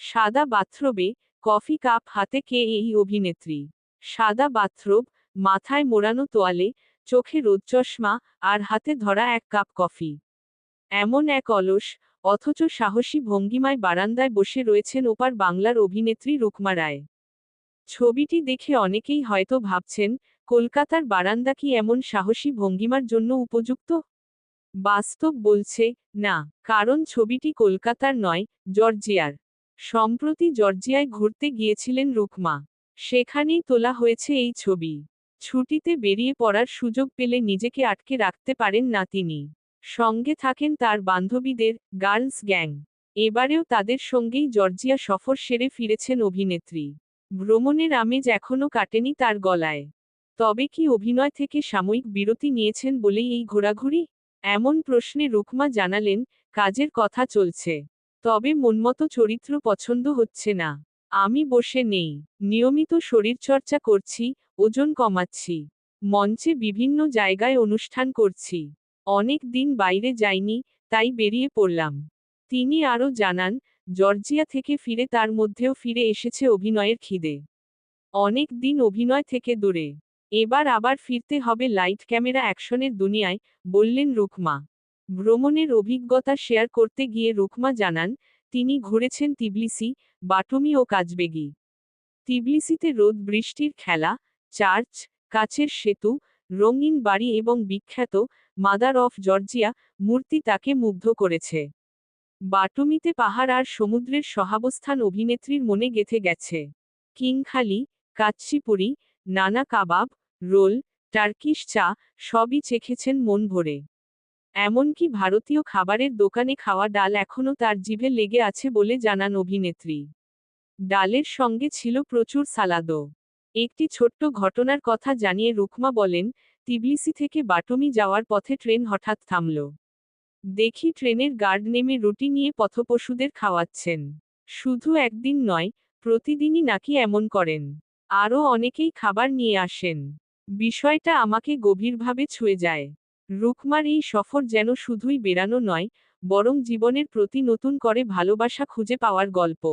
সাদা বাথরোবে coffee cup হাতে কে এই অভিনেত্রী? সাদা বাথরোব, মাথায় মোড়ানো তোয়ালে, চোখে রোদচশমা, আর হাতে ধরা এক কাপ কফি। এমন এক অলস, অথচ সাহসী ভঙ্গিমায় বারান্দায় বসে রয়েছেন ওপার বাংলার অভিনেত্রী রুকমা রায়। ছবিটি দেখে অনেকেই হয়তো ভাবছেন, কলকাতার বারান্দা কি এমন সাহসী ভঙ্গিমার জন্য উপযুক্ত? বাস্তব বলছে, না, কারণ ছবিটি কলকাতার নয়, জর্জিয়ার। সম্প্রতি জর্জিয়ায় ঘুরতে গিয়েছিলেন রুকমা। সেখানেই তোলা হয়েছে এই ছবি। ছুটিতে বেরিয়ে পড়ার সুযোগ পেলে নিজেকে আটকে রাখতে পারেন না তিনি। সঙ্গে থাকেন তার বান্ধবীদের গার্লস গ্যাং। এবারেও তাদের সঙ্গেই জর্জিয়া সফর সেরে ফিরেছেন অভিনেত্রী। ভ্রমণের আমেজ এখনও কাটেনি তার গলায়। তবে কি অভিনয় থেকে সাময়িক বিরতি নিয়েছেন বলেই এই ঘোরাঘুরি? এমন প্রশ্নে রুকমা জানালেন, কাজের কথা চলছে। তবে মনমতো চরিত্র পছন্দ হচ্ছে না। আমি বসে নেই, নিয়মিত শরীরচর্চা করছি, ওজন কমাচ্ছি। মঞ্চে বিভিন্ন জায়গায় অনুষ্ঠান করছি। অনেক দিন বাইরে যাইনি, তাই বেরিয়ে পড়লাম। তিনি আরও জানান, জর্জিয়া থেকে ফিরে তার মধ্যেও ফিরে এসেছে অভিনয়ের খিদে। অনেক দিন অভিনয় থেকে দূরে। এবার আবার ফিরতে হবে লাইট ক্যামেরা অ্যাকশনের দুনিয়ায়, বললেন রুকমা। ভ্রমণের অভিজ্ঞতা শেয়ার করতে গিয়ে রুকমা জানান, তিনি ঘুরেছেন তিবলিসি, বাটুমি ও কাজবেগি। তিবলিসিতে রোদ বৃষ্টির খেলা, চার্চ, কাচের সেতু, রঙিন বাড়ি এবং বিখ্যাত মাদার অফ জর্জিয়া মূর্তি তাকে মুগ্ধ করেছে। বাটুমিতে পাহাড় আর সমুদ্রের সহাবস্থান অভিনেত্রীর মনে গেঁথে গেছে। কিংখালি, কাচ্চিপুরি, নানা কাবাব, রোল, টার্কিশ চা, সবই চেখেছেন মন ভরে। এমনকি ভারতীয় খাবারের দোকানে খাওয়া ডাল এখনও তার জিভে লেগে আছে বলে জানান অভিনেত্রী। ডালের সঙ্গে ছিল প্রচুর সালাদও। একটি ছোট্ট ঘটনার কথা জানিয়ে রুকমা বলেন, তিবলিসি থেকে বাটুমি যাওয়ার পথে ট্রেন হঠাৎ থামল। দেখি ট্রেনের গার্ড নেমে রুটি নিয়ে পথপশুদের খাওয়াচ্ছেন। শুধু একদিন নয়, প্রতিদিনই নাকি এমন করেন। আরও অনেকেই খাবার নিয়ে আসেন। বিষয়টা আমাকে গভীরভাবে ছুঁয়ে যায়। রুকমার এই সফর যেন শুধুই বেড়ানো নয়, বরং জীবনের প্রতি নতুন করে ভালোবাসা খুঁজে পাওয়ার গল্প।